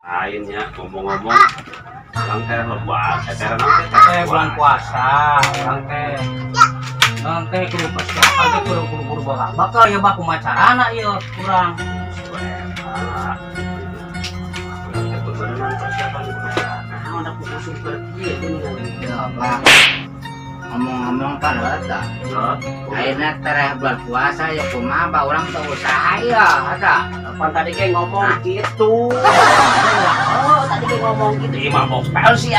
lainnya ngomong-ngomong orang teh lebar bulan puasa orang teh nanti kudu persiapan teh kudu bakal ya baku macarana ieu kurang ngomong-ngomong kan ada akhirnya tereh bulan puasa ya kumaha orang tuh usaha ya ada apa tadi kayak ngomong gitu tadi kayak ngomong gitu mabok pel sih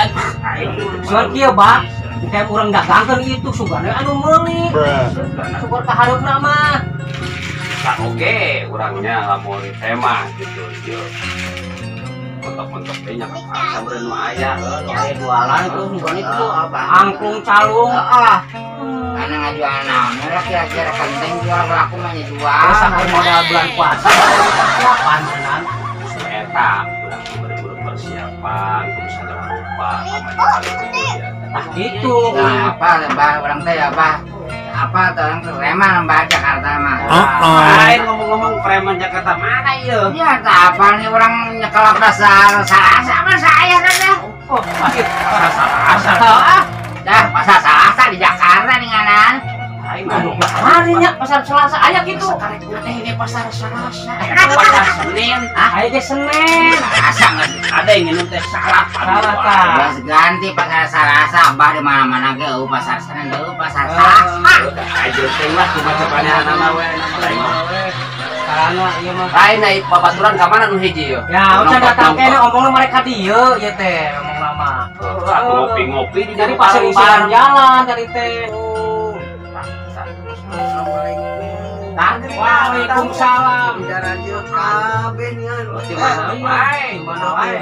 soal kieu bak kayak urang dagangkeun itu sugana anu meuli syukur ka hareupna mah tak oke urangnya lamun tema gitu ieu mentok-mentok teh nya kapasa meureun mah aya jualan itu sugana itu angklung calung karena ngajual naon kira-kira penting jual laku mah jual sampai modal bulan puasa persiapan tenan eta urang buru-buru persiapan terus jangan lupa nah gitu nah apa lembah orang teh apa orang preman lembah Jakarta mah lain ngomong-ngomong preman Jakarta mana ieu ya tak apa nih orang nyekelap dasar sama saya dah oh salah dah pasar Selasa di Jakarta nih nganan aing harinya pasar Selasa aya gitu ini pasar Selasa pasar Senin aya ge Senin Selasa nggak ada yang minum teh salah harus ganti pasar Selasa abah di mana-mana ge pasar Senin dulu pasar Selasa aja teh lah cuma cepatnya nama we karena ieu mah lain naik babaturan ka mana nu hiji yo ya udah datang kene omongna mereka dieu ieu teh omong lama aku ngopi-ngopi di dari pasar jalan dari teh Waalaikumsalam. Darajo kabeh nyan. Mana wae?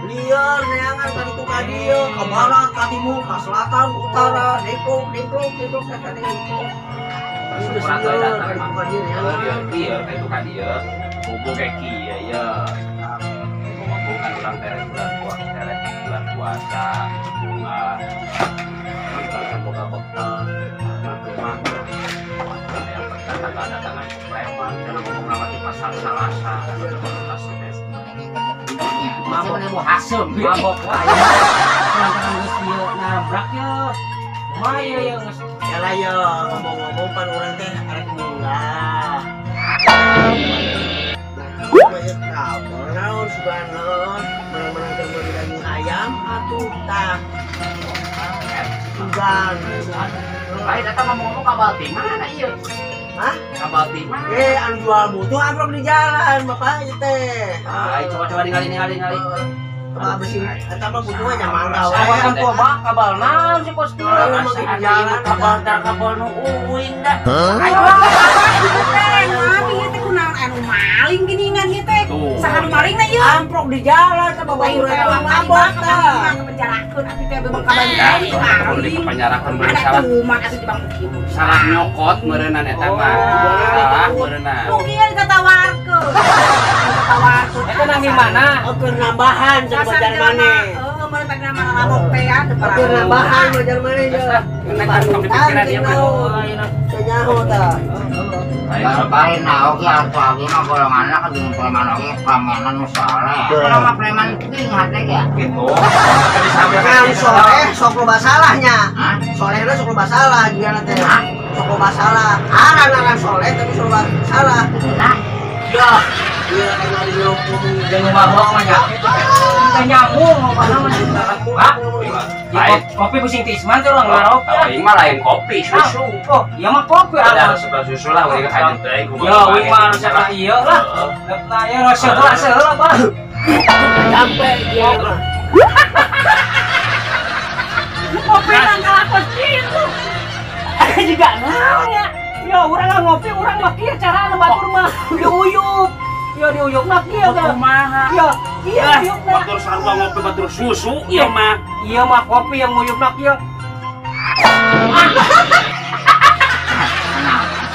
Lieur neangan ka ditu ka dieu, ka barat, ka timur, ka selatan, ka utara, dekrok ka ka dieu. Urang teh datang ka dieu itu ka dieu. Hubung kayak kieu ya. Bukan urang teh bulan puasa, bunga. Kita boga bekal. Datangan preman karena ngomong nama di pasar Selasa mabok nih mau hasil mabok wae lantaran geus ieu nabrak ye lumayan ya geus Ya lah yo, ngomong-ngomong pan urang teh arek munggah. Nah, banyak kabar naon suganon, menang-menang keur meuli daging ayam atuh tah. Sugan. lain eta ngomong-ngomong ka Balti mana ieu Hah? Ka Balti mana Anu jual butuh amplop di jalan, Bapak ieu teh. ai coba ningali Coba bersin, eta mah butuhnya nya mangga we. awatan tua bak kabal naon si bos kieu jalan kabal nu uing dah anu maling geningan ieu teh. Sahan maling na ieu. Amplop di jalan ka bawa urang mah mabok tah. Penjarakeun atuh teh bebang kaban di penjarakan ada bersalah kuman atuh di bangku kieu. salah nyokot meureunnan eta mah salah meureunnan Tuh ieu ditatawarkeun. Ditatawarkeun. eta nang di mana Keur nambahan cenah bajar maneh. Heeh, meureun tadi nama labok teh ya depan. Keur nambahan bajar maneh ya. pikiran dia mah Nyaho tah. balik nah oke atuh abi mah golonganna ka jeung preman oge preman nu saleh kalau mah preman ting hate ya gitu Kan soleh sok loba salahnya. hah Solehna sok loba salah gimana teh? Sok loba salah. Aran soleh tapi sok loba salah. nah Ya, iya kana di ngomong jeung mabok mah nya kita nyambung ngomongna mah kopi pusing tisman tuh orang ngarok aing mah lain kopi susu oh iya mah kopi ada apa sebelah susu lah udah aja teh ya wing mah salah iya lah ya rasa bah sampai dia mah. Kopi nang kalakos kitu. juga naon ya ya urang ngopi urang mah kieu carana batur mah diuyup ya diuyup mah kieu kumaha ya iya diuyupna batur sarua ngopi batur susu ieu mah iya mah kopi yang nguyupna kieu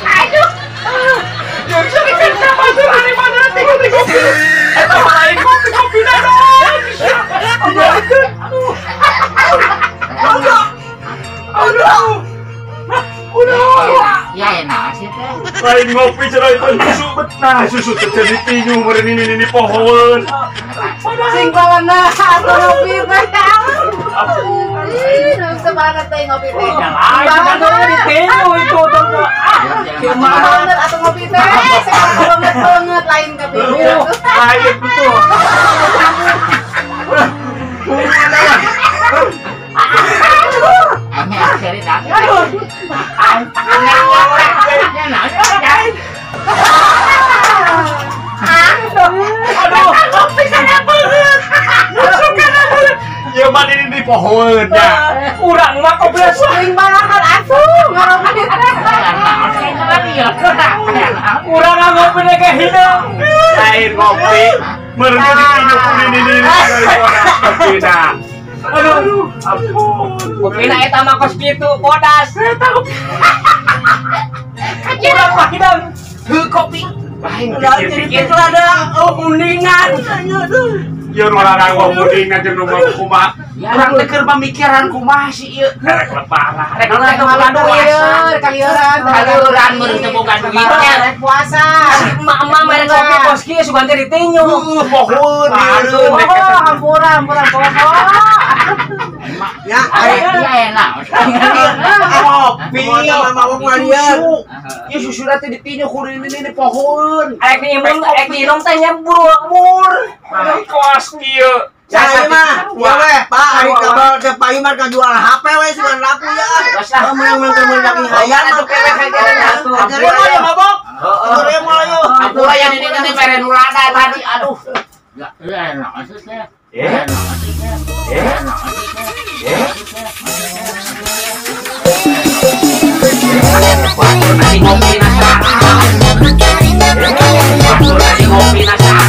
Aduh. ya bisa dikira batur hari mana tiga kopi eta mah lain kopi dadon aduh ya enak sih teh lain ngopi cerai susu betah susu terjadi tinju meureun ini pohon Sing balana atuh ngopi teh. Bisa banget teh ngopi teh. Ya lain kan ditemu itu tuh. Gimana banget atuh ngopi teh. Sekarang banget lain ke pilu. Lain betul. Ini akhirnya dah. Aduh, bisa banget. Ya mah ini di pohon ya. Urang mah kok beres. Sing banget atuh ngopi teh. Urang ngopi deh kayak hidung. Lain ngopi. Mereka ditinjuk ini tidak. Aduh, ampun. Kopi na eta mah kos kitu, bodas. Urang mah hidung. Kopi. Udah jadi ada mendingan. Ya orang mendingan jeung rumah kumaha. Orang teker pemikiran kumaha sih ieu. Rek lebaran. Rek lebaran Kalieuran kalieuran meureun teu boga duitnya. rek puasa. Emak-emak mere kopi kos kieu sugan teh ditinju. Pohon Hampura pokok. Ya, Aya enak. kopi mabok malian. Ya susu teh ditinju ku ini pohon. Rek diimun, rek diinum teh nyembur. Kos kieu. Saya mah, ya weh, Pak, hari kabar ke Pak Imar kan jual HP weh sugan laku ya. Menang lagi hayang atuh kewek atuh. Akhirnya mah ya mabok. Akhirnya mah yo. Apura yang ini teh mere nulada tadi aduh. Ya enak maksudnya. Enak maksudnya. Enak maksudnya. Ngopi nasa.